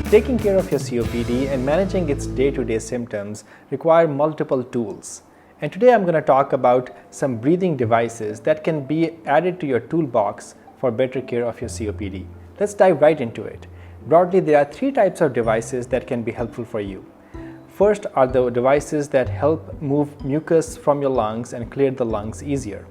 Taking care of your COPD and managing its day-to-day symptoms require multiple tools. And today I'm going to talk about some breathing devices that can be added to your toolbox for better care of your COPD. Let's dive right into it. Broadly, there are three types of devices that can be helpful for you. First are the devices that help move mucus from your lungs and clear the lungs easier.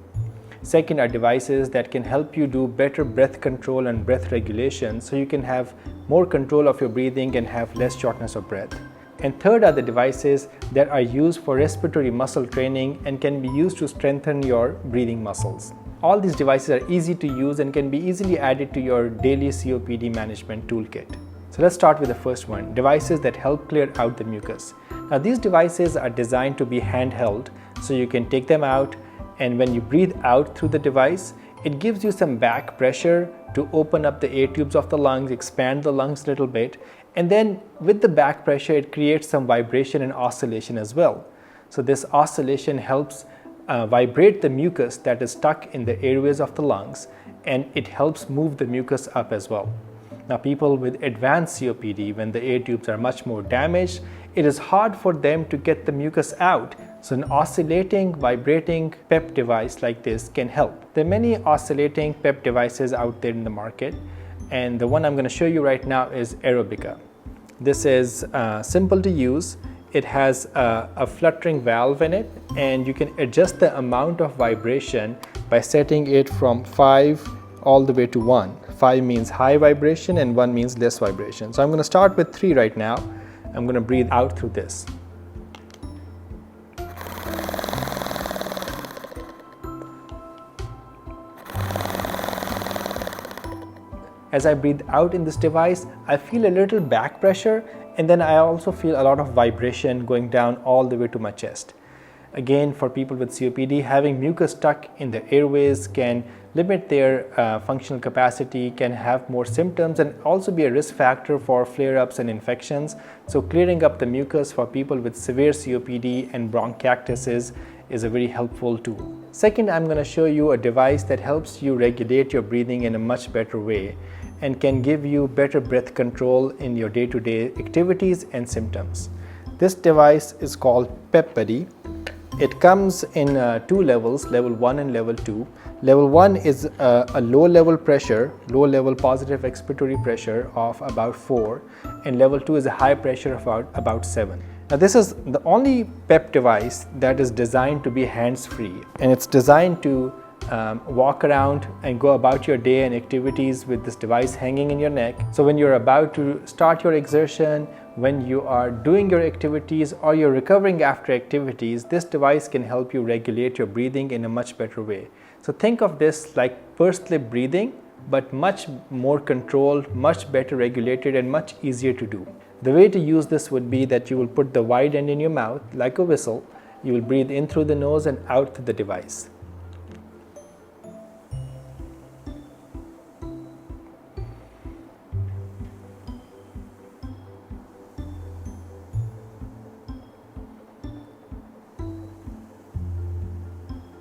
Second are devices that can help you do better breath control and breath regulation so you can have more control of your breathing and have less shortness of breath. And third are the devices that are used for respiratory muscle training and can be used to strengthen your breathing muscles. All these devices are easy to use and can be easily added to your daily COPD management toolkit. So let's start with the first one, devices that help clear out the mucus. Now these devices are designed to be handheld, so you can take them out, and when you breathe out through the device, it gives you some back pressure to open up the air tubes of the lungs, expand the lungs a little bit, and then with the back pressure it creates some vibration and oscillation as well. So this oscillation helps vibrate the mucus that is stuck in the airways of the lungs, and it helps move the mucus up as well. Now people with advanced COPD, when the air tubes are much more damaged, it is hard for them to get the mucus out. So an oscillating, vibrating PEP device like this can help. There are many oscillating PEP devices out there in the market, and the one I'm going to show you right now is Aerobica. This is simple to use. It has a fluttering valve in it, and you can adjust the amount of vibration by setting it from 5 all the way to 1. 5 means high vibration and 1 means less vibration. So I'm going to start with 3 right now. I'm going to breathe out through this. As I breathe out in this device, I feel a little back pressure, and then I also feel a lot of vibration going down all the way to my chest. Again, for people with COPD, having mucus stuck in the airways can limit their functional capacity, can have more symptoms, and also be a risk factor for flare-ups and infections. So clearing up the mucus for people with severe COPD and bronchiectasis is a very helpful tool. Second, I'm going to show you a device that helps you regulate your breathing in a much better way and can give you better breath control in your day-to-day activities and symptoms. This device is called PEP Buddy. It comes in 2 levels, level 1 and level 2. Level 1 is a low level pressure, low level positive expiratory pressure of about 4, and level 2 is a high pressure of about 7. Now this is the only PEP device that is designed to be hands-free, and it's designed to walk around and go about your day and activities with this device hanging in your neck. So when you're about to start your exertion, when you are doing your activities, or you're recovering after activities, this device can help you regulate your breathing in a much better way. So think of this like pursed lip breathing, but much more controlled, much better regulated, and much easier to do. The way to use this would be that you will put the wide end in your mouth like a whistle. You will breathe in through the nose and out through the device.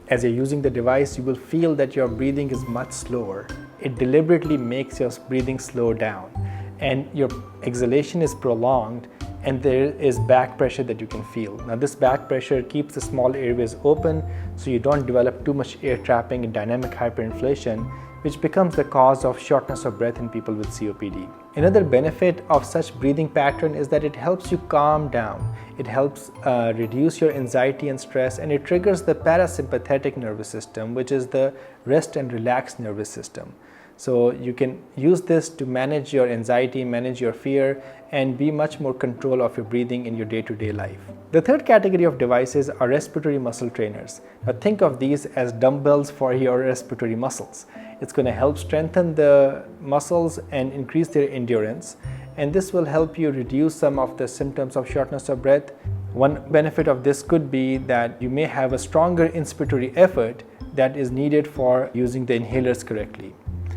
As you're using the device, you will feel that your breathing is much slower. It deliberately makes your breathing slow down, and your exhalation is prolonged, and there is back pressure that you can feel. Now this back pressure keeps the small airways open so you don't develop too much air trapping and dynamic hyperinflation, which becomes the cause of shortness of breath in people with COPD. Another benefit of such breathing pattern is that it helps you calm down. It helps reduce your anxiety and stress, and it triggers the parasympathetic nervous system, which is the rest and relax nervous system. So you can use this to manage your anxiety, manage your fear, and be much more control of your breathing in your day-to-day life. The third category of devices are respiratory muscle trainers. Now think of these as dumbbells for your respiratory muscles. It's going to help strengthen the muscles and increase their endurance, and this will help you reduce some of the symptoms of shortness of breath. One benefit of this could be that you may have a stronger inspiratory effort that is needed for using the inhalers correctly.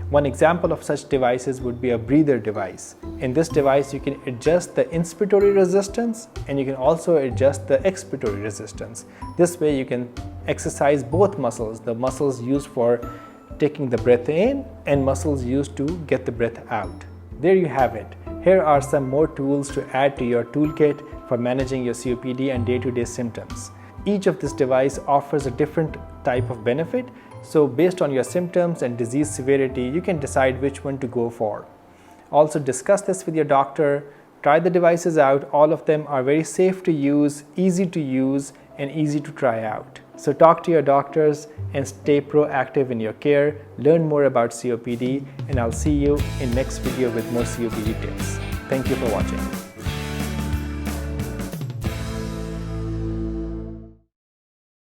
One example of such devices would be a breather device. In this device, you can adjust the inspiratory resistance, and you can also adjust the expiratory resistance. This way you can exercise both muscles, the muscles used for taking the breath in and muscles used to get the breath out. There you have it. Here are some more tools to add to your toolkit for managing your COPD and day-to-day symptoms. Each of this device offers a different type of benefit, so based on your symptoms and disease severity, you can decide which one to go for. Also discuss this with your doctor, try the devices out. All of them are very safe to use, and easy to try out. So talk to your doctors and stay proactive in your care. Learn more about COPD, and I'll see you in next video with more COPD tips. Thank you for watching.